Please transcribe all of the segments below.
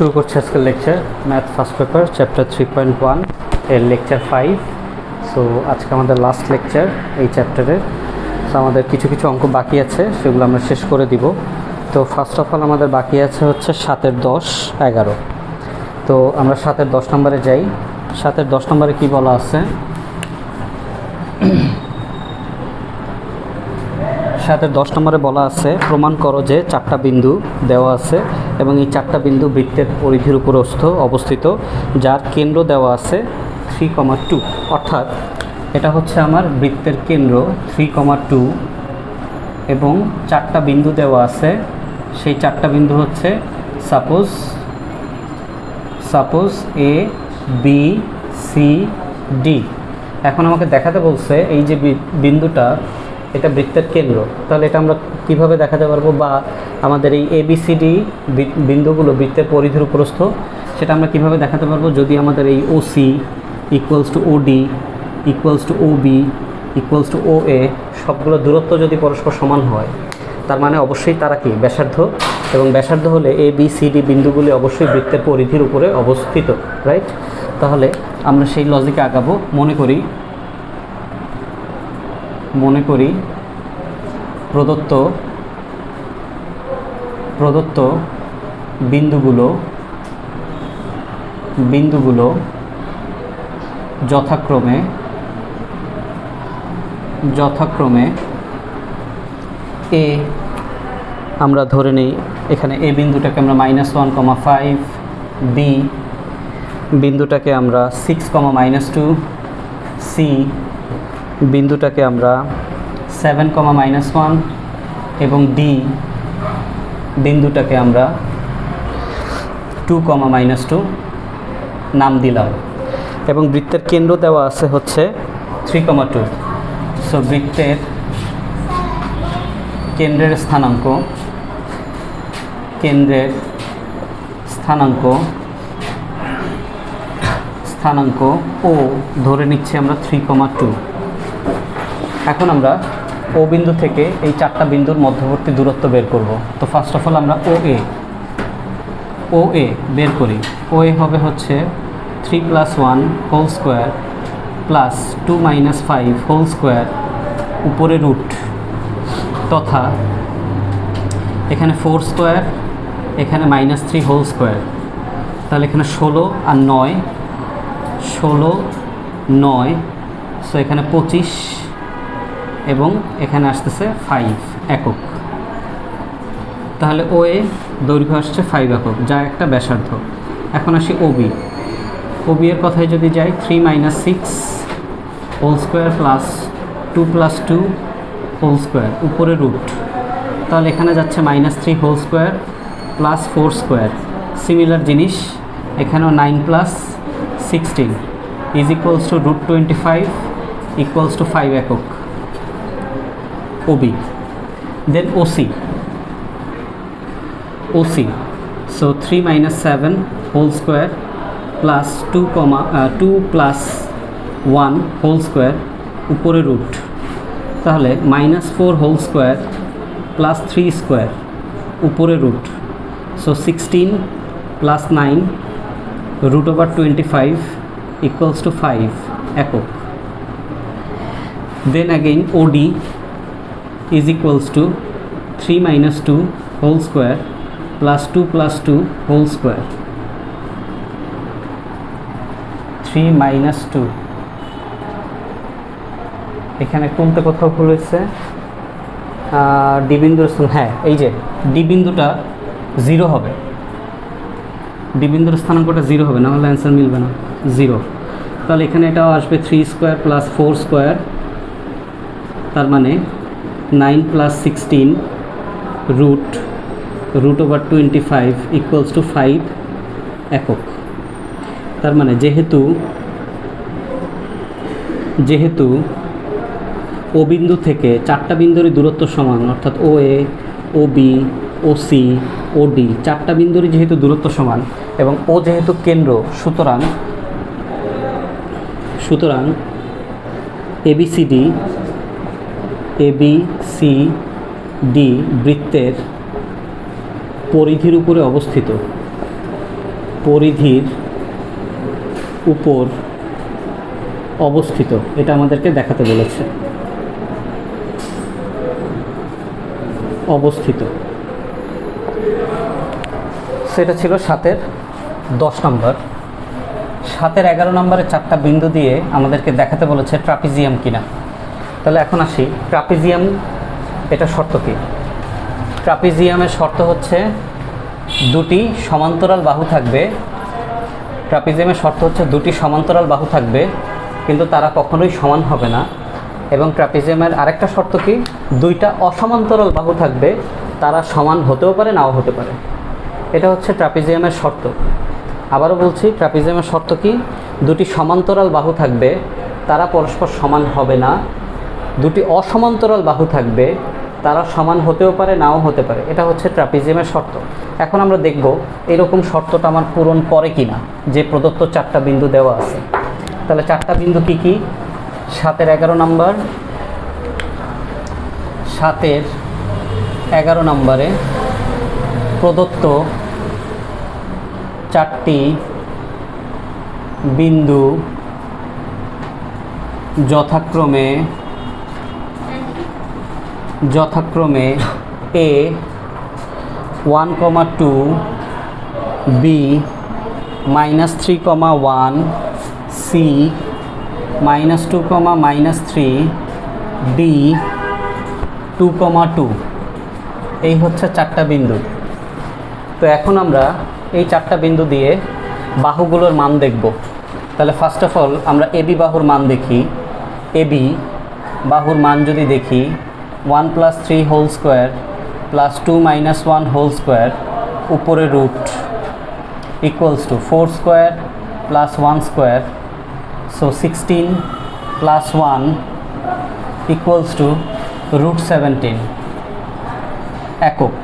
শুরু করছি আজকের lecture math first paper chapter 3.1 এর লেকচার 5। সো আজকে আমাদের লাস্ট লেকচার এই চ্যাপ্টারের। সো আমাদের কিছু কিছু অঙ্ক বাকি আছে, সেগুলো আমরা শেষ করে দিব। তো ফার্স্ট অফ অল আমাদের বাকি আছে হচ্ছে 7-এর 10, 11। তো আমরা 7-এর 10 নম্বরে যাই। 7-এর 10 নম্বরে কী বলা আছে? 7-এর 10 নম্বরে বলা আছে, প্রমাণ করো যে 4টা বিন্দু দেওয়া আছে এবং এই 4টা বিন্দু বৃত্তের পরিধির উপর অবস্থিত, যার কেন্দ্র দেওয়া আছে 3,2। অর্থাৎ এটা হচ্ছে আমার বৃত্তের কেন্দ্র 3,2 এবং 4টা বিন্দু দেওয়া আছে। সেই 4টা বিন্দু হচ্ছে সাপোজ এ, বি, সি, ডি। এখন আমাকে দেখাতে বলছে এই যে বিন্দুটা, এটা বৃত্তের কেন্দ্র। তাহলে এটা আমরা কিভাবে দেখাতে পারবো, বা আমাদের এই ABCD বিন্দুগুলো বৃত্তের পরিধির উপরস্থ, সেটা আমরা কিভাবে দেখাতে পারবো? যদি আমাদের এই OC equals to OD equals to OB equals to OA সবগুলো দূরত্ব যদি পরস্পর সমান হয়, তার মানে অবশ্যই তারা কি ব্যাসার্ধ, এবং ব্যাসার্ধ হলে ABCD বিন্দুগুলি অবশ্যই বৃত্তের পরিধির উপরে অবস্থিত, রাইট? তাহলে আমরা সেই লজিকে আগাবো। মনে করি প্রদত্ত বিন্দুগুলো যথাক্রমে এ, আমরা ধরে নিই এখানে এ বিন্দুটাকে আমরা -1,5, বি বিন্দুটাকে আমরা 6,-2, সি বিন্দুটাকে আমরা 7,-1 এবং ডি বিন্দুটাকে আমরা 2,-2 নাম দিলাম। এবং বৃত্তের কেন্দ্র দেওয়া আছে হচ্ছে 3,2। সো বৃত্তের কেন্দ্রের স্থানাঙ্ক ও ধরে নিচ্ছি আমরা 3,2। এখন আমরা ও বিন্দু থেকে এই 4টা বিন্দুর মধ্যবর্তী দূরত্ব বের করব। তো ফার্স্ট অফ অল আমরা OA বের করি। OA হবে হচ্ছে 3+1 whole square plus 2 - 5 whole square উপরে রুট, তথা এখানে 4 স্কোয়ার, এখানে -3 হোল স্কোয়ার। তাহলে এখানে 16 আর 9, 9, সো এখানে 25 এবং এখানে আসতেছে 5 একক। তাহলে OA দৈর্ঘ্য আসছে 5 একক, যা একটা ব্যাসার্ধ। এখন আসি OB এর কথায় যদি যাই, 3 - 6 whole square plus 2 + 2 whole square উপরে রুট। তাহলে এখানে যাচ্ছে -3 whole square plus 4 square. Similar জিনিস এখানেও 9 + 16 is equals to √25 equals to 5 একক। OB, then OC, so 3 - 7 whole square plus 2 + 1 whole square উপরে রুট। তাহলে -4 whole square plus 3 square উপরে রুট, so 16 + 9 √25 equals to 5 একক। Then again OD is equals to 3 - 2 whole square plus 2 + 2 whole square, 3 - 2। এখানে কোনটা কোথাও ভুল হয়েছে? ডি বিন্দুর, হ্যাঁ এই যে ডি বিন্দুটা 0 হবে, ডি বিন্দুর স্থানাঙ্কটা 0 হবে, না হলে অ্যান্সার মিলবে না, 0। তাহলে এখানে এটাও আসবে 3 স্কোয়ার প্লাস 4 স্কোয়ার, তার মানে 9 + 16 √25 ইকুয়ালস টু 5 একক। তার মানে যেহেতু ও বিন্দু থেকে 4টা বিন্দুরই দূরত্ব সমান, অর্থাৎ OA, OB, OC, OD 4টা বিন্দুরই যেহেতু দূরত্ব সমান এবং ও যেহেতু কেন্দ্র, সুতরাং ABCD বৃত্তের পরিধির উপরে অবস্থিত। পরিধির উপর অবস্থিত, এটা আমাদেরকে দেখাতে বলেছে। অবস্থিত, সেটা ছিল 7-এর 10 নম্বর। 7-এর 11 নম্বরে 4টা বিন্দু দিয়ে আমাদেরকে দেখাতে বলেছে ট্রাপিজিয়াম কিনা। তাহলে এখন আসি ট্রাপিজিয়াম, এটা শর্ত কী? ট্রাপিজিয়ামের শর্ত হচ্ছে দুটি সমান্তরাল বাহু থাকবে। ট্রাপিজিয়ামের শর্ত হচ্ছে দুটি সমান্তরাল বাহু থাকবে, কিন্তু তারা কখনোই সমান হবে না। এবং ট্রাপিজিয়ামের আরেকটা শর্ত কি? দুইটা অসমান্তরাল বাহু থাকবে, তারা সমান হতেও পারে নাও হতে পারে। এটা হচ্ছে ট্রাপিজিয়ামের শর্ত। আবারও বলছি, ট্রাপিজিয়ামের শর্ত কি? দুটি সমান্তরাল বাহু থাকবে, তারা পরস্পর সমান হবে না। দুটি অসমান্তরাল বাহু থাকবে, তারা সমান হতেও পারে নাও হতে পারে। এটা হচ্ছে ট্রাপিজিয়ামের শর্ত। এখন আমরা দেখব এরকম শর্তটা আমার পূরণ করে কি না, যে প্রদত্ত 4টা বিন্দু দেওয়া আছে। তাহলে 4টা বিন্দু কি কি? 7-এর 11 নম্বর, 7-এর 11 নম্বরে প্রদত্ত 4টি বিন্দু যথাক্রমে A 1,2, B -3,1, C -2,3, D 2,2। এই হচ্ছে 4টা বিন্দু। তো এখন আমরা এই 4টা বিন্দু দিয়ে বাহুগুলোর মান দেখব। তাহলে ফার্স্ট অফ অল আমরা এবি বাহুর মান দেখি। এবি বাহুর মান যদি দেখি, 1 + 3 whole square plus 2 - 1 whole square উপরে root equals to 4 square plus 1 square, so 16 + 1 equals to √17 একক।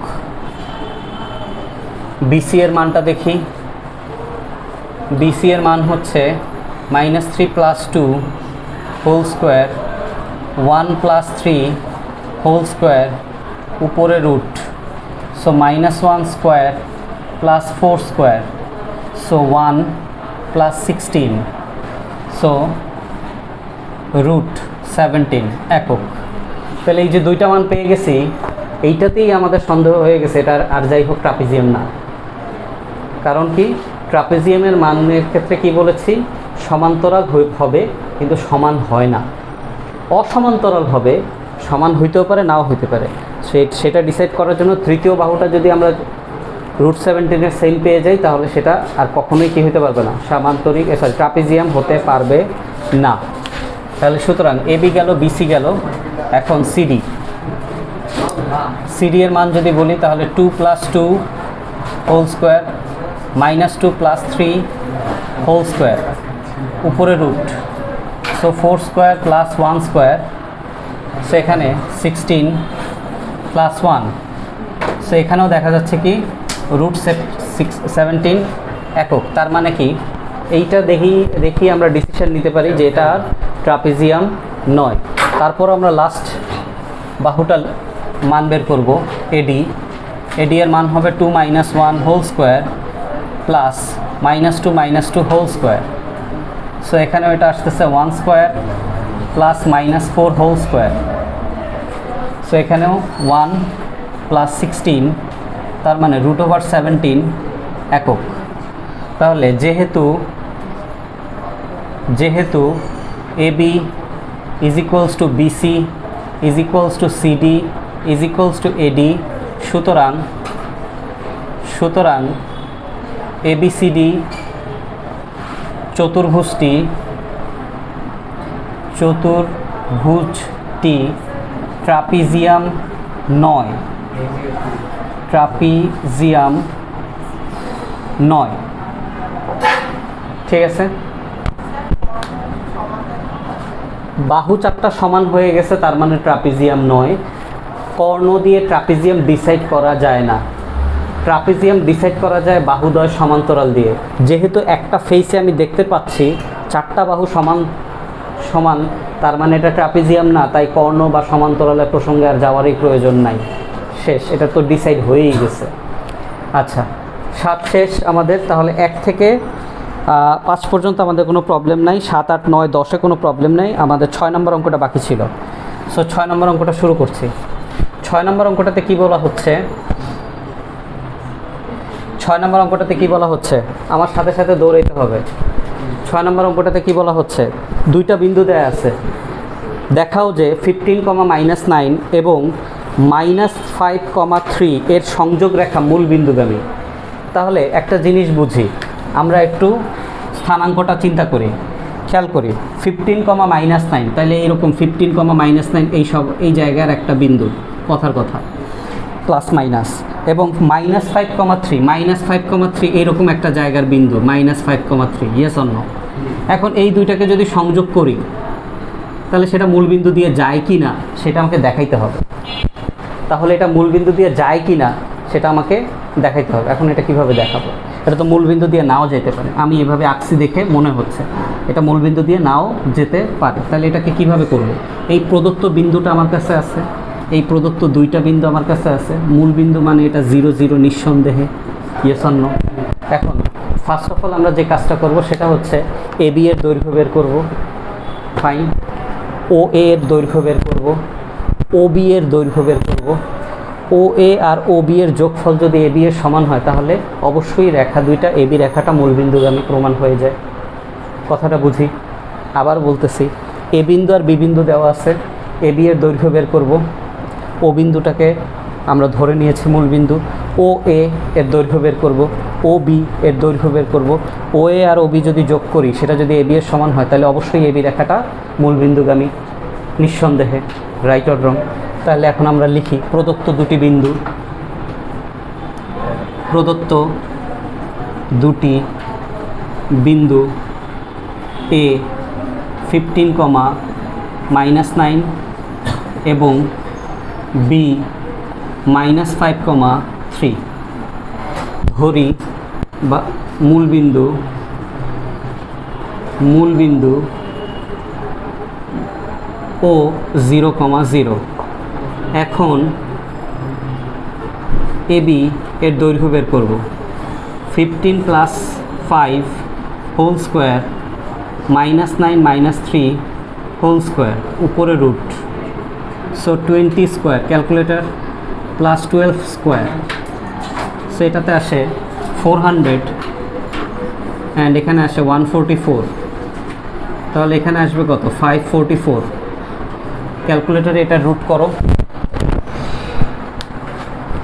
বিসি এর মানটা দেখি। বিসি এর মান হচ্ছে -3 + 2 হোল স্কোয়ার 1 + 3 হোল স্কোয়ার উপরে root, so -1 square plus 4 square, so 1 + 16, so √17 একক। তাহলে এই যে দুইটা মান পেয়ে গেছি, এইটাতেই আমাদের সন্দেহ হয়ে গেছে এটা আর যাই হোক ট্রাপিজিয়াম না। কারণ কি? ট্রাপিজিয়ামের মানের ক্ষেত্রে কি বলেছি? সমান্তরাল হবে কিন্তু সমান হয় না, অসমান্তরাল হবে, সমান হইতেও পারে নাও হইতে পারে। সেটা ডিসাইড করার জন্য তৃতীয় বাহুটা যদি আমরা √17 সেম পেয়ে যাই, তাহলে সেটা আর কখনোই কি হতে পারবে না, সামান্তরিক ট্রাপিজিয়াম হতে পারবে না। তাহলে সুতরাং এবি গেল, বিসি গেল। এখন সিডি, সিডি এর মান যদি বলি, তাহলে 2 + 2 হোল স্কোয়ার -2 + 3 হোল স্কোয়ার উপরে root, so 4 square plus 1 square, সেখানে 16 + 1, সো এখানেও দেখা যাচ্ছে কি √17 একক। তার মানে কি? এইটা দেখি আমরা ডিসিশন নিতে পারি যে এটা ট্রাপিজিয়াম নয়। তারপর আমরা লাস্ট বাহুটা মান বের করব, এডি। এডি এর মান হবে 2 - 1 whole square plus -2 - 2 whole square, so এখানেও এটা আসতেছে 1 square plus -4 whole square, so এখানেও 1 + 16, তার মানে √17 একক। তাহলে যেহেতু AB is equals to BC is equals to CD is equals to AD, সুতরাং এবিসিডি চতুর্ভুজটি ট্রাপিজিয়াম নয়, ট্রাপিজিয়াম নয়। ঠিক আছে, বাহু 4টা সমান হয়ে গেছে, তার মানে ট্রাপিজিয়াম নয়। কর্ণ দিয়ে ট্রাপিজিয়াম ডিসাইড করা যায় না। ট্রাপিজিয়াম ডিসাইড করা যায় বাহুদ্বয় সমান্তরাল দিয়ে। যেহেতু একটা ফেসে আমি দেখতে পাচ্ছি 4টা বাহু সমান, তার মানে এটা ট্রাপিজিয়াম না, তাই কর্ণ বা সমান্তরালের প্রসঙ্গে আর যাওয়ারই প্রয়োজন নাই। শেষ, এটা তো ডিসাইড হয়েই গেছে। আচ্ছা, 7 শেষ আমাদের, তাহলে 1 থেকে 5 পর্যন্ত আমাদের কোনো প্রবলেম নাই, 7, 8, 9, 10-এ কোনো প্রবলেম নেই, আমাদের 6 নম্বর অঙ্কটা বাকি ছিল। সো 6 নম্বর অঙ্কটা শুরু করছি। 6 নম্বর অঙ্কটাতে কি বলা হচ্ছে? 6 নম্বর অঙ্কটাতে কি বলা হচ্ছে? আমার সাথে সাথে দৌড়াইতে হবে। 6 নম্বর অঙ্কটাতে কি বলা হচ্ছে? দুইটা বিন্দু দেয়া আছে, দেখাও যে 15, -9 এবং -5, 3 এর সংযোগ রেখা মূল বিন্দুগামী। তাহলে একটা জিনিস বুঝি, আমরা একটু স্থানাঙ্কটা চিন্তা করি, খেয়াল করি। 15, তাহলে এইরকম 15, এই জায়গার একটা বিন্দু, কথার কথা, প্লাস মাইনাস, এবং -5, 3 এইরকম একটা জায়গার বিন্দু, -5, 3, ইয়েস অর নো? এখন এই দুইটাকে যদি সংযোগ করি তাহলে সেটা মূল বিন্দু দিয়ে যায় কি না সেটা আমাকে দেখাইতে হবে। তাহলে এটা মূল বিন্দু দিয়ে যায় কি না সেটা আমাকে দেখাইতে হবে। এখন এটা কিভাবে দেখাবো? এটা তো মূল বিন্দু দিয়ে নাও যেতে পারে, আমি এভাবে আঁকছি দেখে মনে হচ্ছে এটা মূল বিন্দু দিয়ে নাও যেতে পারে। তাহলে এটাকে কিভাবে করব? এই প্রদত্ত বিন্দুটা আমার কাছে আছে, এই প্রদত্ত দুইটা বিন্দু আমার কাছে আছে, মূল বিন্দু মানে এটা 0, 0 নিঃসন্দেহে, ইয়েস অর নো? এখন ফার্স্ট অফ অল আমরা যে কাজটা করব সেটা হচ্ছে AB এর দৈর্ঘ্য বের করব, ফাইন। OA এর দৈর্ঘ্য বের করব, OB এর দৈর্ঘ্য বের করব। OA আর OB এর যোগফল যদি AB এর সমান হয় তাহলে অবশ্যই রেখা দুইটা, AB রেখাটা মূলবিন্দুগামী প্রমাণ হয়ে যায়। কথাটা বুঝি? আবার বলতেছি, A বিন্দু আর B বিন্দু দেওয়া আছে, AB এর দৈর্ঘ্য বের করব, O বিন্দুটাকে আমরা ধরে নিয়েছি মূলবিন্দু। OA এর দৈর্ঘ্য বের করব, OB এর দৈর্ঘ্য বের করব। OA আর OB যদি যোগ করি সেটা যদি AB এর সমান হয় তাহলে অবশ্যই AB রেখাটা মূলবিন্দুগামী, নিঃসন্দেহে, রাইট অর রং? তাহলে এখন আমরা লিখি প্রদত্ত দুটি বিন্দু, প্রদত্ত দুটি বিন্দু A 15, -9 এবং B -5, 3 ধরি বা মূলবিন্দু ও 0, 0। এখন AB এর দৈর্ঘ্য বের করব, 15 + 5 হোল স্কোয়ার -9 - 3 হোল স্কোয়ার, উপরে root, so 20 square, calculator, +12 square, so এটাতে আসে 400 অ্যান্ড এখানে আসে 144, তাহলে এখানে আসবে কত? 544। ক্যালকুলেটরে এটা রুট করো,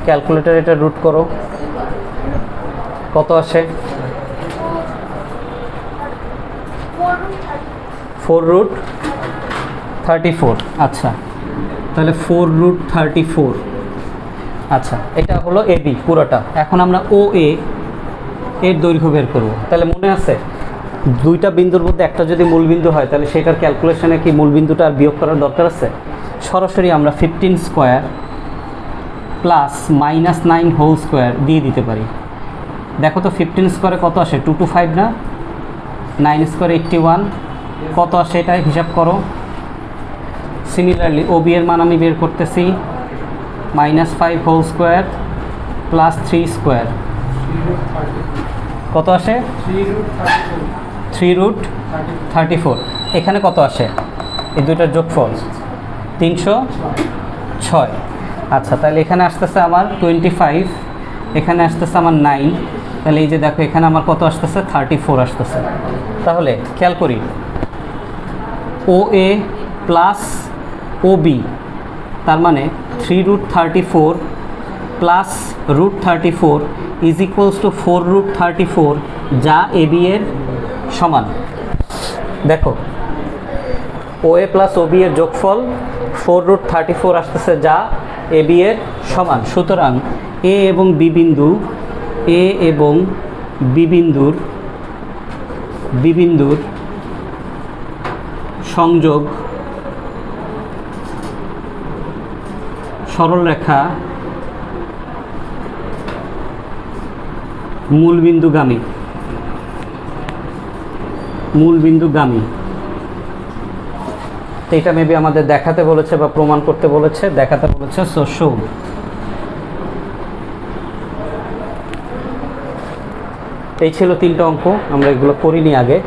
ক্যালকুলেটরে এটা রুট করো, কত আসে? 4√34। আচ্ছা, তাহলে 4√34। আচ্ছা, এটা হলো AB পুরোটা। এখন আমরা OA এর দৈর্ঘ্য বের করব। তাহলে মনে আছে দুইটা বিন্দুর মধ্যে একটা যদি মূলবিন্দু হয় তাহলে সেটার ক্যালকুলেশনে কি মূলবিন্দুটা আর বিয়োগ করার দরকার আছে? সরাসরি আমরা 15 স্কোয়ার প্লাস -9 হোল স্কোয়ার দিয়ে দিতে পারি। দেখো তো 15 স্কোয়ারে কত আসে? 225 না? 9 স্কোয়ার 81, কত আসে এটা হিসাব করো। সিমিলারলি OB এর মান আমি বের করতেছি, -5 হোল স্কোয়ার প্লাস 3 স্কোয়ার, কত আসে? 3√34। এখানে কত আসে? এই দুইটার যোগফল 306। আচ্ছা, তাহলে এখানে আসতেছে আমার 25, এখানে আসতেছে আমার 9, তাহলে এই যে দেখো এখানে আমার কত আসতেছে? 34 আসতেছে। তাহলে খেয়াল করি, OA প্লাস OB, তার মানে 3√34 প্লাস √34 ইজ ইকুয়ালস টু 4√34, যা AB এর সমান। দেখো OA প্লাস OB এর যোগফল 4√34 আসতেছে, যা AB এর সমান। সুতরাং A এবং B বিন্দুর সংযোগ সরলরেখা মূলবিন্দুগামী। তো এটা মেবি আমাদের দেখাতে বলেছে বা প্রমাণ করতে বলেছে, দেখাতে বলেছে। সো শো এই ছিল 3টা অঙ্ক, আমরা এগুলো করিনি আগে।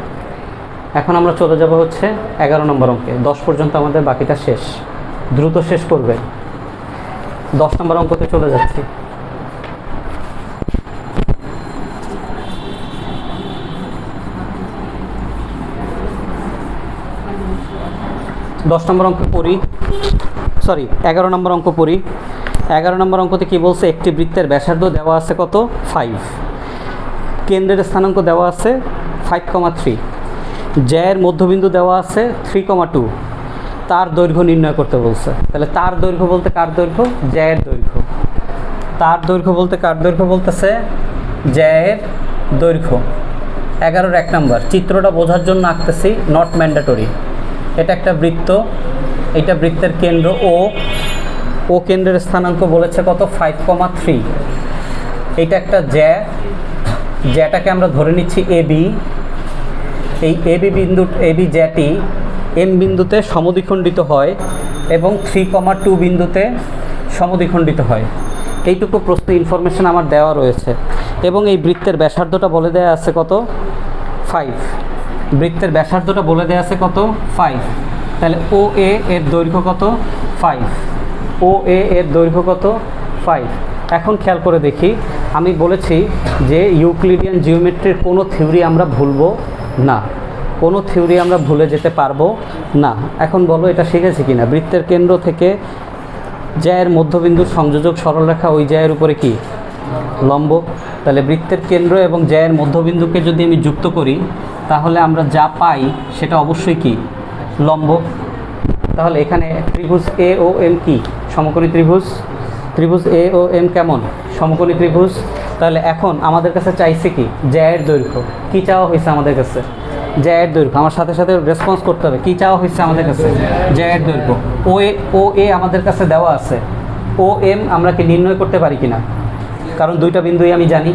এখন আমরা চলে যাব হচ্ছে 11 নম্বর অঙ্কে। 10 পর্যন্ত আমাদের বাকিটা শেষ, দ্রুত শেষ করবে। 10 নম্বর অঙ্কতে চলে যাচ্ছি। 11 নম্বর অঙ্ক পড়ি। 11 নম্বর অঙ্কতে কি বলছে? একটি বৃত্তের ব্যাসার্ধ দেওয়া আছে কত? 5। কেন্দ্রের স্থানাঙ্ক দেওয়া আছে 5,3। জ্যায়ের মধ্যবিন্দু দেওয়া আছে 3,2। তার দৈর্ঘ্য নির্ণয় করতে বলছে। তাহলে তার দৈর্ঘ্য বলতে কার দৈর্ঘ্য? জ্যায়ের দৈর্ঘ্য। তার দৈর্ঘ্য বলতে কার দৈর্ঘ্য বলতেছে? জ্যায়ের দৈর্ঘ্য। 11-র 1 নম্বর, চিত্রটা বোঝার জন্য আঁকতেছি, নট ম্যান্ডেটরি। এটা একটা বৃত্ত, এটা বৃত্তের কেন্দ্র ও কেন্দ্রের স্থানাঙ্ক বলেছে কত? 5,3। এইটা একটা জ্যাটাকে আমরা ধরে নিচ্ছি এবি। এই এবি জ্যাটি এম বিন্দুতে সমদ্বিখণ্ডিত হয় এবং 3,2 বিন্দুতে সমদ্বিখণ্ডিত হয়। এইটুকু প্রশ্ন ইনফরমেশন আমার দেওয়া রয়েছে। এবং এই বৃত্তের ব্যাসার্ধটা বলে দেওয়া আছে কত? 5। বৃত্তের ব্যাসার্ধটা বলে দেওয়া আছে কত? 5। তাহলে ও এর দৈর্ঘ্য কত? 5। ও এর দৈর্ঘ্য কত? 5। এখন খেয়াল করে দেখি, আমি বলেছি যে ইউক্লিডিয়ান জিওমেট্রির কোনো থিওরি আমরা ভুলবো না, কোনো থিওরি আমরা ভুলে যেতে পারবো না। এখন বলো এটা শিখেছি কিনা? বৃত্তের কেন্দ্র থেকে জ্যায়ের মধ্যবিন্দুর সংযোজক সরলরেখা ওই জ্যায়ের উপরে কি? লম্ব। তাহলে বৃত্তের কেন্দ্র এবং জ্যায়ের মধ্যবিন্দুকে যদি আমি যুক্ত করি তাহলে আমরা যা পাই সেটা অবশ্যই কি? লম্ব। তাহলে এখানে ত্রিভুজ এ ও এম কি? সমকোণী ত্রিভুজ। ত্রিভুজ এ ও এম কেমন? সমকোণী ত্রিভুজ। তাহলে এখন আমাদের কাছে চাইছে কি? জ্যায়ের দৈর্ঘ্য। কি চাওয়া হয়েছে আমাদের কাছে? জ্যায়ের দৈর্ঘ্য। আমার সাথে সাথে রেসপন্স করতে হবে। কি চাওয়া হয়েছে আমাদের কাছে? জ্যায়ের দৈর্ঘ্য। ও এ আমাদের কাছে দেওয়া আছে। ও এম আমরা কি নির্ণয় করতে পারি কিনা? কারণ দুইটা বিন্দুই আমি জানি।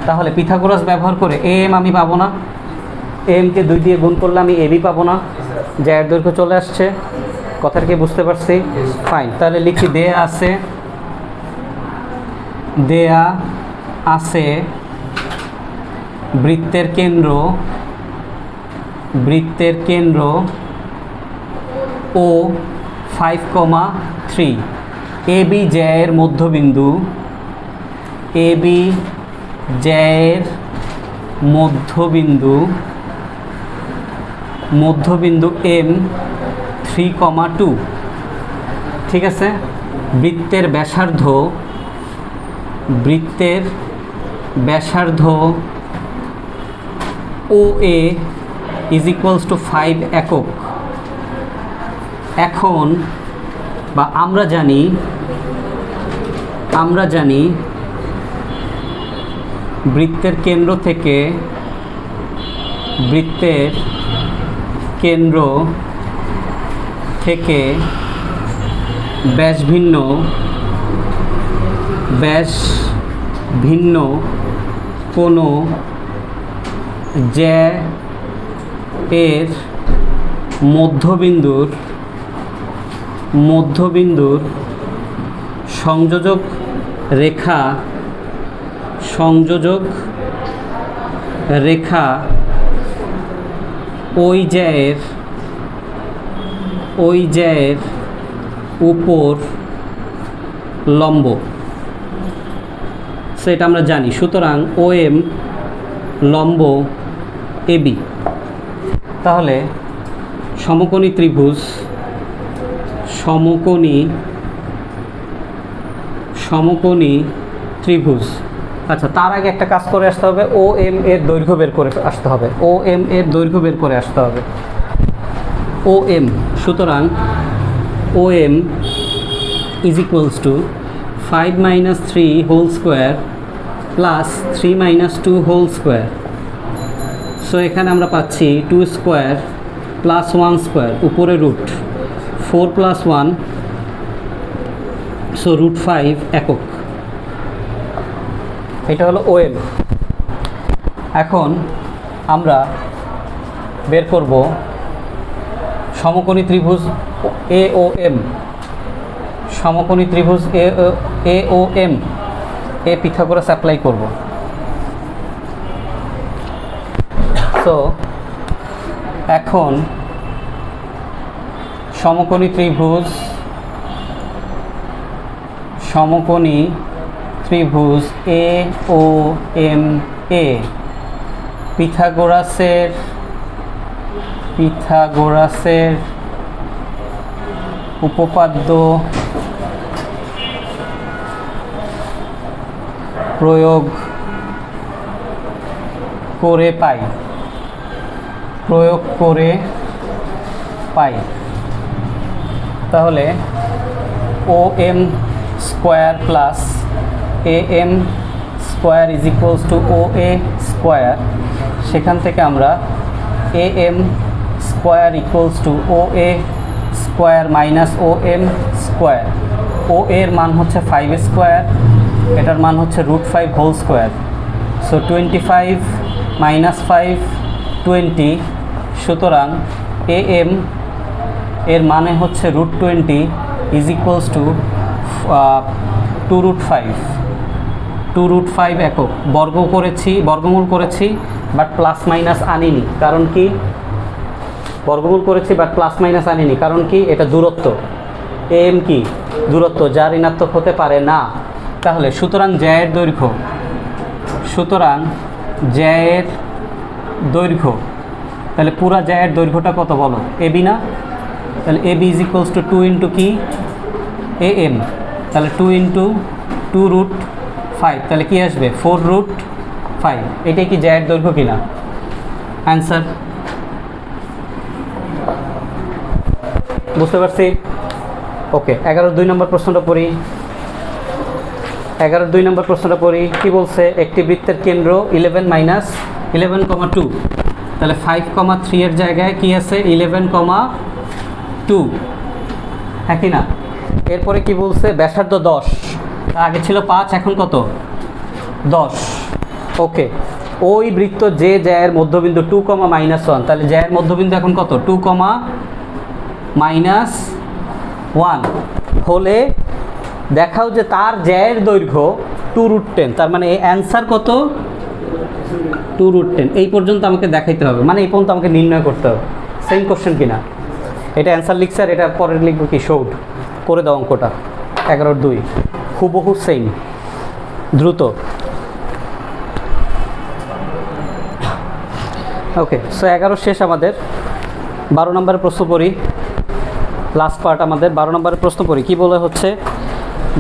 তাহলে পিথাগোরাস ব্যবহার করে এ এম আমি পাবো না, এমকে 2 দিয়ে গুণ করলে আমি এবি পাবো না। জ্যায়ের দৈর্ঘ্য চলে আসছে। কথাটা কি বুঝতে পারছি? ফাইন। তাহলে লিখি দেয়া আছে বৃত্তের কেন্দ্র ও 5,3। এবি জ্যায়ের মধ্যবিন্দু, মধ্যবিন্দু এম 3,2। ঠিক আছে। বৃত্তের ব্যাসার্ধ ও এ ইজ ইকুয়ালস টু 5 একক। এখন বা আমরা জানি বৃত্তের কেন্দ্র থেকে ব্যাস ভিন্ন কোনো জ্যা এর মধ্যবিন্দুর সংযোজক রেখা ওই জ্যায়ের উপর লম্ব। সেটা আমরা জানি। সুতরাং ও এম লম্ব এবি। তাহলে সমকোণী ত্রিভুজ। আচ্ছা, তার আগে একটা কাজ করে আসতে হবে। ও এম এর দৈর্ঘ্য বের করে আসতে হবে। O M. সুতরাং O M is equals to 5 - 3 whole square plus 3 - 2 whole square. So এখানে আমরা পাচ্ছি 2 স্কোয়ার প্লাস 1 স্কোয়ার, উপরে রুট 4 + 1, সো √5 একক। এটা হলো ওএম। এখন আমরা বের করব সমকোণী ত্রিভুজ এ ও এম। এ পিথাগোরাস অ্যাপ্লাই করব। সো এখন সমকোণী ত্রিভুজ এ ও এম এ পিথাগোরাসের উপপাদ্য প্রয়োগ করে পাই তাহলে O M square plus A M square is equals to O A square, সেখান থেকে আমরা A M square equals to O A square minus O M square. O এর মান হচ্ছে 5 স্কোয়ার, এটার মান হচ্ছে √5 হোল স্কোয়ার। সো 25 মাইনাস 5 20, সুতরাং এ এম এর মানে হচ্ছে √20 ইজ ইকুয়ালস টু 2√5 একক। বর্গমূল করেছি বাট প্লাস মাইনাস আনিনি, কারণ কি? বর্গমূল করেছি বাট প্লাস মাইনাস আনিনি, কারণ কি? এটা দূরত্ব। এম কি? দূরত্ব, যা ঋণাত্মক হতে পারে না। তাহলে সুতরাং জ্যায়ের দৈর্ঘ্য, তাহলে পুরা জ্যায়ের দৈর্ঘ্যটা কত বলো? এবি না? তাহলে AB is equals to 2 into কি? এ এম, তাহলে 2 ইন্টু 2√5, তাহলে কি আসবে? 4√5। এটাই কি জ্যায়ের দৈর্ঘ্য কিনা? অ্যান্সার বুঝতে পারছি? ওকে, 11-2 নম্বর প্রশ্নটা পড়ি। 11-2 নম্বর প্রশ্নটা পড়ি। কি বলছে? একটি বৃত্তের কেন্দ্র 11-2, তাহলে 5,3 এর জায়গায় কি আছে? 11,2, হ্যাঁ কি না? এরপরে কি বলছে? ব্যাসার্ধ 10, আগে ছিল 5, এখন কত? 10। ওকে, ওই বৃত্ত যে জ্যায়ের মধ্যবিন্দু 2,-1, তাহলে জ্যায়ের মধ্যবিন্দু এখন কত? 2,-1 হলে দেখাও যে তার জ্যায়ের দৈর্ঘ্য 2√10, তার মানে এই অ্যান্সার কত? 2√10। এই পর্যন্ত আমাকে দেখাইতে হবে, মানে এই পর্যন্ত আমাকে নির্ণয় করতে হবে সেম কোশ্চেন কিনা। এটা অ্যান্সার লিখছে আর এটা পরে লিখবো কি? শোড করে দাও অঙ্কটা। 11-2 হুবহু সেম, দ্রুত। ওকে, সো 11 শেষ আমাদের। 12 নম্বরের প্রশ্ন পড়ি, লাস্ট পার্ট আমাদের। 12 নম্বরের প্রশ্ন পড়ি। কি বলে হচ্ছে?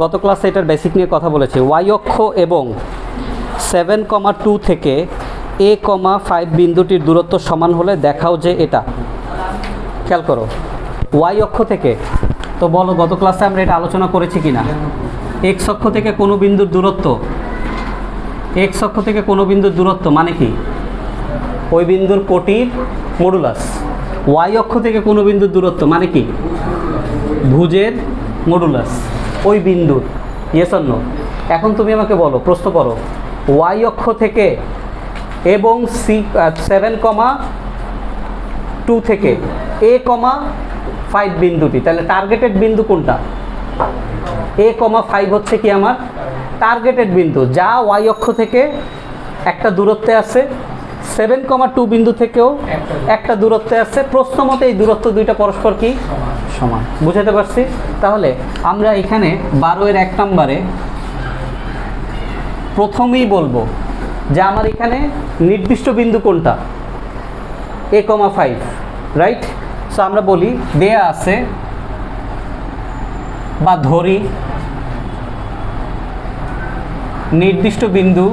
গত ক্লাসে এটার বেসিক নিয়ে কথা বলেছে। ওয়াই অক্ষ এবং 7,2 থেকে A,5 বিন্দুটির দূরত্ব সমান হলে দেখাও যে এটা। খেয়াল করো, ওয়াই অক্ষ থেকে, তো বলো গত ক্লাসে আমরা এটা আলোচনা করেছি কিনা? এক্স অক্ষ থেকে কোনো বিন্দুর দূরত্ব মানে কি? ওই বিন্দুর কোটির মডুলাস। ওয়াই অক্ষ থেকে কোনো বিন্দুর দূরত্ব মানে কি? ভুজের মডুলাস ওই বিন্দুর। Yes or no? এখন তুমি আমাকে বলো, প্রশ্ন করো, ওয়াই অক্ষ থেকে এবং 7,2 থেকে A,5 বিন্দুটি, তাহলে টার্গেটেড বিন্দু কোনটা? A,5 হচ্ছে কি আমার টার্গেটেড বিন্দু, যা ওয়াই অক্ষ থেকে একটা দূরত্বে আছে, 7,2 বিন্দু থেকেও একটা দূরত্বে আছে। প্রশ্ন মতে এই দূরত্ব দুইটা পরস্পর কি? সমান। বুঝাতে পারছি? তাহলে আমরা এখানে 12-এর 1 নম্বরে প্রথমেই বলবো যে আমার এখানে নির্দিষ্ট বিন্দু কোনটা? A,5, right? সো আমরা বলি দেয়া আছে বা ধরি নির্দিষ্ট বিন্দু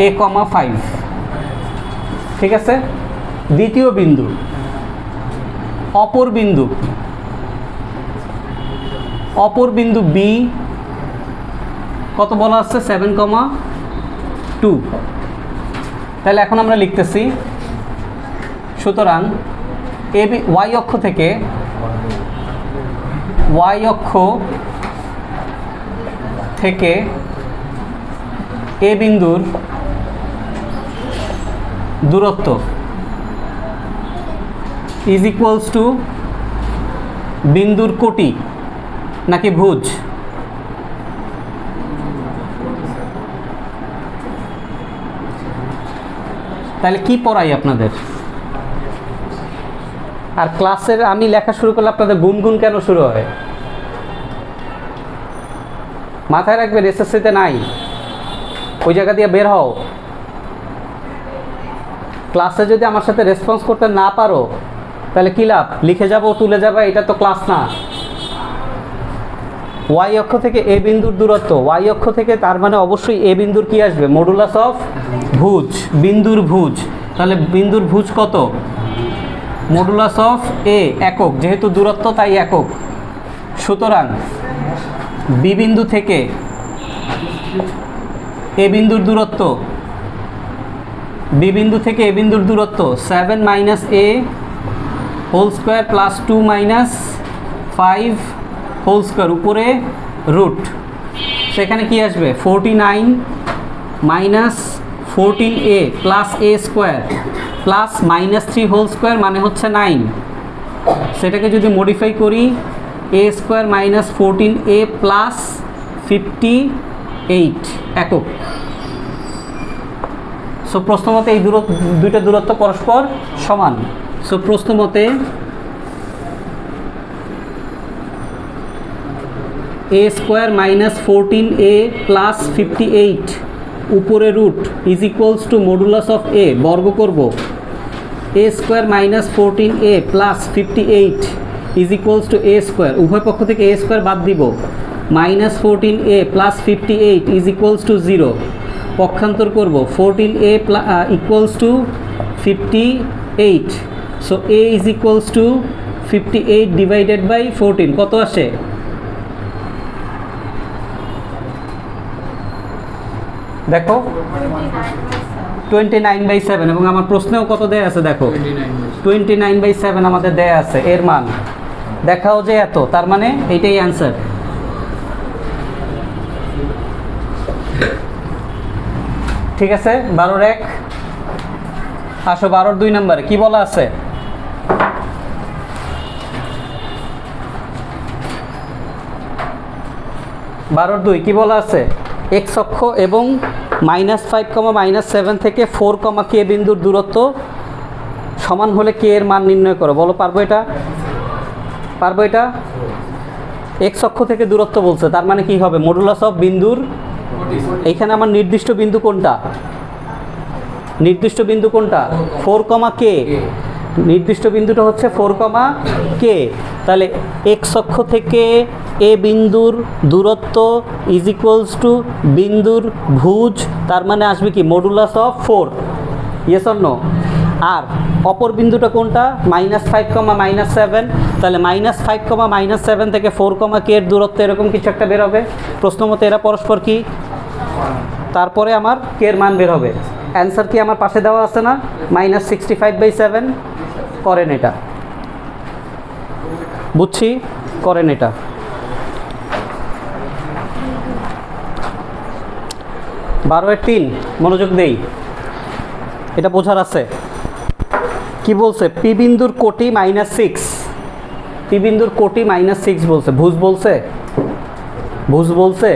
A,5, ঠিক আছে? দ্বিতীয় বিন্দু, অপর বিন্দু B কত বলা আছে? 7,2। তাহলে এখন আমরা লিখতেছি, সুতরাং ওয়াই অক্ষ থেকে এ বিন্দুর দূরত্ব ইজ ইকুয়ালস টু বিন্দুর কোটি নাকি ভুজ? তাহলে কি পড়াই আপনাদের? আর ক্লাসের আমি লেখা শুরু করলে আপনাদের গুনগুন কেন শুরু হয়? মাথায় রাখবেন এসএসসিতে নাই, ওই জায়গা দিয়ে বের হও। ক্লাসে যদি আমার সাথে রেসপন্স করতে না পারো তাহলে কী লাভ? লিখে যাবো, তুলে যাবে, এটা তো ক্লাস না। ওয়াই অক্ষ থেকে এ বিন্দুর দূরত্ব, ওয়াই অক্ষ থেকে তার মানে অবশ্যই এ বিন্দুর কি আসবে? মডুলাস অফ ভুজ, বিন্দুর ভুজ। তাহলে বিন্দুর ভুজ কত? মডুলাস অফ এ, একক, যেহেতু দূরত্ব তাই একক। সুতরাং বি বিন্দু থেকে এ বিন্দুর দূরত্ব, বি বিন্দু থেকে এ বিন্দুর দূরত্ব 7 minus a whole square plus 2 minus 5 whole square উপরে রুট। সেখানে কি আসবে? 49 minus 14a plus a square plus minus 3 whole square মানে হচ্ছে 9। সেটাকে যদি মডিফাই করি, এ স্কোয়ার মাইনাস 14a প্লাস 58 একক। সো প্রশ্ন মতে এই দুইটা দূরত্ব পরস্পর সমান। সো প্রশ্ন মতে এ স্কোয়ার মাইনাস 14a প্লাস 58 উপরে root is equals to modulus of a, বর্গ করব, a square minus 14a plus 58 is equals to a square, উভয় পক্ষ থেকে এ স্কোয়ার বাদ দিব, minus 14a plus 58 is equals to 0, পক্ষান্তর করব, 14a equals to 58। So a is equals to 58 divided by 14 কত আসে? দেখো 29/7, এবং আমার প্রশ্নেও কত দেয়া আছে দেখো 29/7 আমাদের দেয়া আছে এর মান। দেখাও যে এত, তার মানে এইটাই অ্যান্সার। ঠিক আছে, 12-র 1 আসো 12-র 2 নম্বরে কি বলা আছে? বারোর 2 কি বলা আছে? এক্স অক্ষ এবং -5, -7 থেকে 4, কে বিন্দুর দূরত্ব সমান হলে কে এর মান নির্ণয় করো। বলো, পারবো এটা? পারবো এটা? এক্স অক্ষ থেকে দূরত্ব বলছে, তার মানে কি হবে? মডুলাস অফ বিন্দুর, এইখানে আমার নির্দিষ্ট বিন্দু কোনটা? নির্দিষ্ট বিন্দু কোনটা? 4, কে। নির্দিষ্ট বিন্দুটা হচ্ছে 4, কে। তাহলে এক্স অক্ষ থেকে এ বিন্দুর দূরত্ব ইজ ইকুয়ালস টু বিন্দুর ভুজ, তার মানে আসবে কি? Modulus of 4। Yes or no? আর অপর বিন্দুটা কোনটা? -5, -7। তাহলে -5, -7 থেকে 4, কে এর দূরত্ব এরকম কিছু একটা বের হবে। প্রশ্ন মতে এরা পরস্পর কি? তারপরে আমার কে এর মান বের হবে। অ্যান্সার কি আমার পাশে দেওয়া আছে না? -65/7। করেন এটা, বুঝছি, করেন এটা। বারোয়ের 3 মনোযোগ দেই, এটা বোঝার আছে। কি বলছে? পি বিন্দুর কোটি -6, পি বিন্দুর কোটি -6 বলছে। ভুজ বলছে? ভুজ বলছে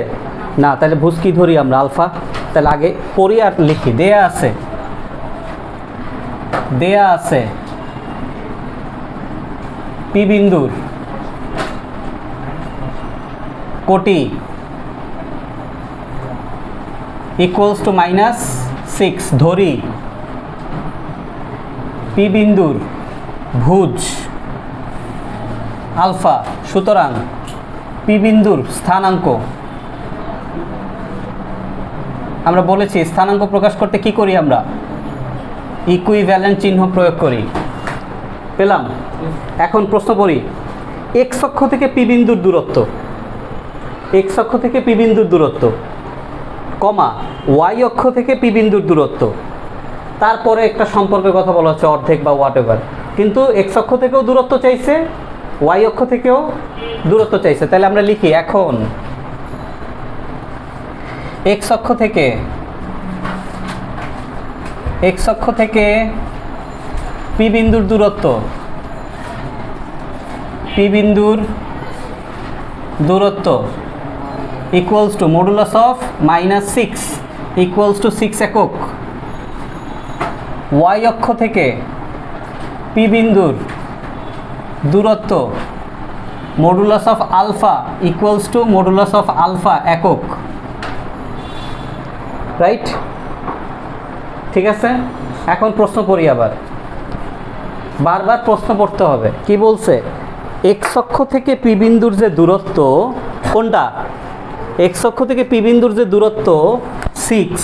না। তাহলে ভুজ কি ধরি আমরা? আলফা। তাহলে আগে পড়ি আর লিখি। দেয়া আছে, দেয়া আছে পি বিন্দুর কোটি ইকুয়ালস টু -6, ধরি পি বিন্দুর ভুজ আলফা। সুতরাং পি বিন্দুর স্থানাঙ্ক, আমরা বলেছি স্থানাঙ্ক প্রকাশ করতে কি করি আমরা? ইকুইভ্যালেন্ট চিহ্ন প্রয়োগ করি। পেলাম? এখন প্রশ্ন করি, এক্স অক্ষ থেকে পি বিন্দুর দূরত্ব, এক্স অক্ষ থেকে পি বিন্দুর দূরত্ব, কমা ওয়াই অক্ষ থেকে পি বিন্দুর দূরত্ব। তারপরে একটা সম্পর্কের কথা বলা হচ্ছে, অর্ধেক বা হোয়াট এভার। কিন্তু এক্স অক্ষ থেকেও দূরত্ব চাইছে, ওয়াই অক্ষ থেকেও দূরত্ব চাইছে। তাহলে আমরা লিখি এখন এক্স অক্ষ থেকে, এক্স অক্ষ থেকে পি বিন্দুর দূরত্ব, পি বিন্দুর দূরত্ব equals to modulus of -6 equals to 6 একক। ওয়াই অক্ষ থেকে পি বিন্দুর দূরত্ব modulus of alpha equals to modulus of alpha একক, রাইট? ঠিক আছে, এখন প্রশ্ন করি, আবার বারবার প্রশ্ন পড়তে হবে। কি বলছে? এক্স অক্ষ থেকে পি বিন্দুর যে দূরত্ব, কোনটা? এক্স অক্ষ থেকে পি বিন্দুর যে দূরত্ব 6,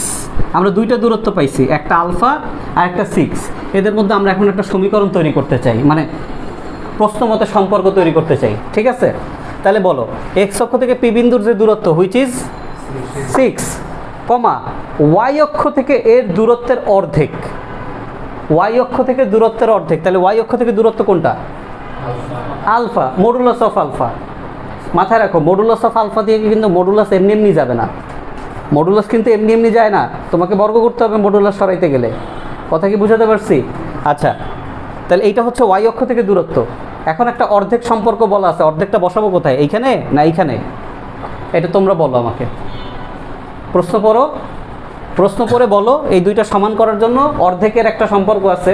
আমরা দুইটা দূরত্ব পাইছি, একটা আলফা আর একটা 6। এদের মধ্যে আমরা এখন একটা সমীকরণ তৈরি করতে চাই, মানে প্রশ্ন মতে সম্পর্ক তৈরি করতে চাই, ঠিক আছে? তাহলে বলো, এক্স অক্ষ থেকে পি বিন্দুর যে দূরত্ব হুইচ ইজ 6, কমা ওয়াই অক্ষ থেকে এর দূরত্বের অর্ধেক, ওয়াই অক্ষ থেকে দূরত্বের অর্ধেক, তাহলে ওয়াই অক্ষ থেকে দূরত্ব কোনটা? Alpha, modulus of alpha. মাথায় রাখো, মডুলাস অফ আলফা দিয়ে কিন্তু মডুলাস এমনি এমনি যাবে না, মডুলাস কিন্তু এমনি এমনি যায় না, তোমাকে বর্গ করতে হবে মডুলাস সরাইতে গেলে। কথা কি বুঝাতে পারছি? আচ্ছা, তাহলে এইটা হচ্ছে ওয়াই অক্ষ থেকে দূরত্ব। এখন একটা অর্ধেক সম্পর্ক বলা আছে, অর্ধেকটা বসাবো কোথায়? এইখানে না এইখানে? এটা তোমরা বলো আমাকে, প্রশ্ন পড়ো, প্রশ্ন পড়ে বলো এই দুইটা সমান করার জন্য অর্ধেকের একটা সম্পর্ক আছে,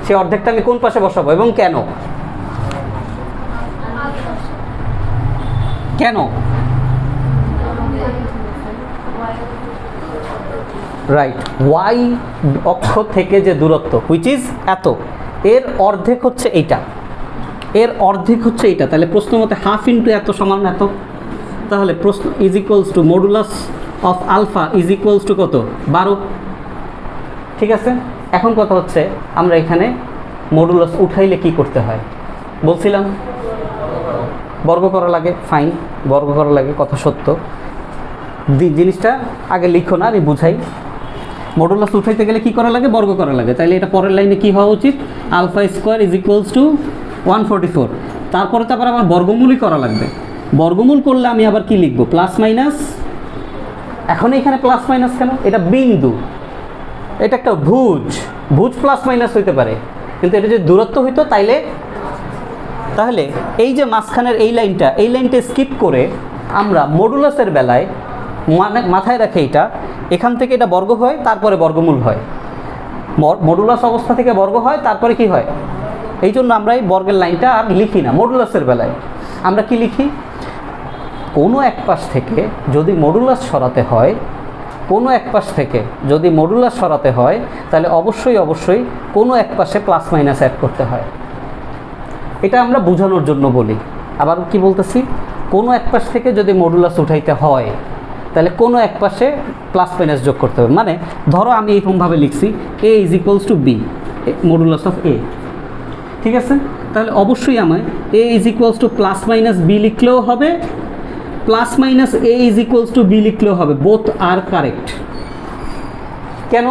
সেই অর্ধেকটা আমি কোন পাশে বসাবো এবং কেন? কেন? রাইট, ওয়াই অক্ষ থেকে যে দূরত্ব হুইচ ইজ এত, এর অর্ধেক হচ্ছে এইটা, এর অর্ধেক হচ্ছে এইটা। তাহলে প্রশ্ন মতে হাফ ইন্টু এত সমান এত, তাহলে প্রশ্ন is equals to modulus of alpha is equals to কত? 12। ঠিক আছে, এখন কথা হচ্ছে আমরা এখানে মডুলাস উঠাইলে কি করতে হয় বলছিলাম? বর্গ করা লাগে, ফাইন, বর্গ করা লাগে, কথা সত্য। জিনিসটা আগে লিখো না, আমি বুঝাই। মডুলাস উঠাইতে গেলে কি করা লাগে? বর্গ করা লাগে। তাইলে এটা পরের লাইনে কি হওয়া উচিত? Alpha square is equals to 144। তারপরে তো আবার আমার বর্গমূলই করা লাগবে। বর্গমূল করলে আমি আবার কি লিখবো? Plus minus. এখন এখানে প্লাস মাইনাস কেন? এটা বিন্দু, এটা একটা ভুজ, ভুজ প্লাস মাইনাস হইতে পারে, কিন্তু এটা যদি দূরত্ব হইতো তাহলে এই যে মাঝখানের এই লাইনটা স্কিপ করে আমরা মডুলাসের বেলায় মাথায় রাখে এটা, এখান থেকে এটা বর্গ হয়, তারপরে বর্গমূল হয়। মডুলাস অবস্থা থেকে বর্গ হয়, তারপরে কি হয়? এই জন্য আমরা এই বর্গের লাইনটা আর লিখি না। মডুলাসের বেলায় আমরা কি লিখি? কোনো এক পাশ থেকে যদি মডুলাস সরাতে হয়, কোনো এক পাশ থেকে যদি মডুলাস সরাতে হয়, তাহলে অবশ্যই কোনো এক পাশে প্লাস মাইনাস অ্যাড করতে হয়। এটা আমরা বোঝানোর জন্য বলি। আবার কি বলতেছি? কোনো এক পাশ থেকে যদি মডুলাস উঠাইতে হয়, তাহলে কোনো এক পাশে প্লাস মাইনাস যোগ করতে হবে। মানে ধরো আমি এইরকমভাবে লিখছি a is equals to b, modulus of a. ঠিক আছে, তাহলে অবশ্যই আমায় a is equals to plus minus b লিখলেও হবে, plus minus a is equals to b লিখলেও হবে। বোথ আর কারেক্ট। কেন?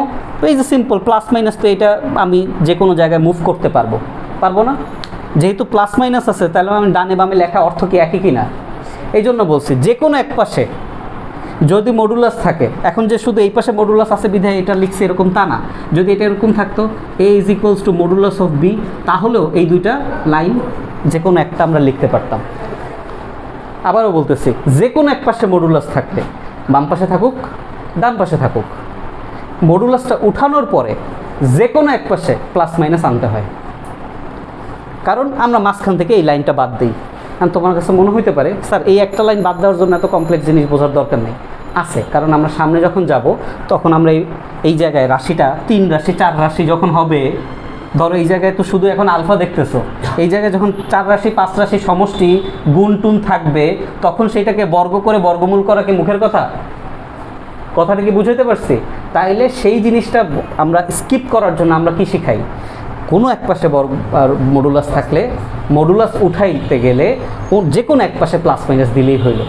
এই যে সিম্পল, প্লাস মাইনাস তো এটা আমি যে কোনো জায়গায় মুভ করতে পারবো না? যেহেতু প্লাস মাইনাস আছে, তাহলে আমি ডানে বামে লেখা অর্থ কি একই কিনা? এই জন্য বলছি যে কোনো এক পাশে যদি মডুলাস থাকে, এখন যে শুধু এই পাশে মডুলাস আছে বিধায় এটা লিখছি এরকম তা না। যদি এটা এরকম থাকতো a is equals to modulus of b, তাহলেও এই দুইটা লাইন যে কোনো একটা আমরা লিখতে পারতাম। আবারও বলতেছি, যে কোনো এক পাশে মডুলাস থাকলে, বাম পাশে থাকুক ডান পাশে থাকুক, মডুলাসটা উঠানোর পরে যে কোনো এক পাশে প্লাস মাইনাস আনতে হয়। কারণ আমরা মাঝখান থেকে এই লাইনটা বাদ দিই। কারণ তোমার কাছে মনে হইতে পারে স্যার এই একটা লাইন বাদ দেওয়ার জন্য এত কমপ্লেক্স জিনিস বোঝার দরকার নেই। আছে, কারণ আমরা সামনে যখন যাব তখন আমরা এই জায়গায় রাশিটা 3 রাশি 4 রাশি যখন হবে, ধরো এই জায়গায় তো শুধু এখন আলফা দেখতেছো, এই জায়গায় যখন 4 রাশি 5 রাশি সমষ্টি গুণ টুন থাকবে, তখন সেইটাকে বর্গ করে বর্গমূল করা কি মুখের কথা? কথাটা কি বুঝাইতে পারছি? তাইলে সেই জিনিসটা আমরা স্কিপ করার জন্য আমরা কি শিখাই? কোনো এক পাশে মডুলাস থাকলে মডুলাস উঠাইতে গেলে যে কোনো এক পাশে প্লাস মাইনাস দিলেই হইল।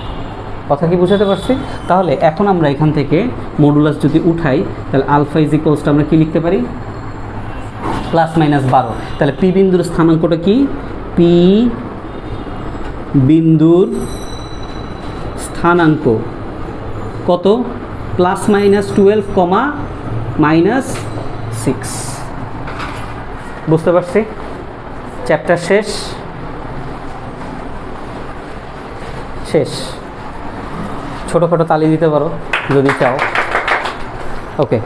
কথা কি বুঝাতে পারছি? তাহলে এখন আমরা এখান থেকে মডুলাস যদি উঠাই, তাহলে আলফা ইজ ইকুয়ালস টু আমরা কি লিখতে পারি? Plus minus 12। তাহলে পি বিন্দুর স্থানাঙ্কটা কি? পি বিন্দুর স্থানাঙ্ক কত? প্লাস মাইনাস 12 কমা মাইনাস 6। বুঝতে পারছি? চ্যাপ্টার শেষ। ছোটোখাটো তালি দিতে পারো যদি চাও। ওকে।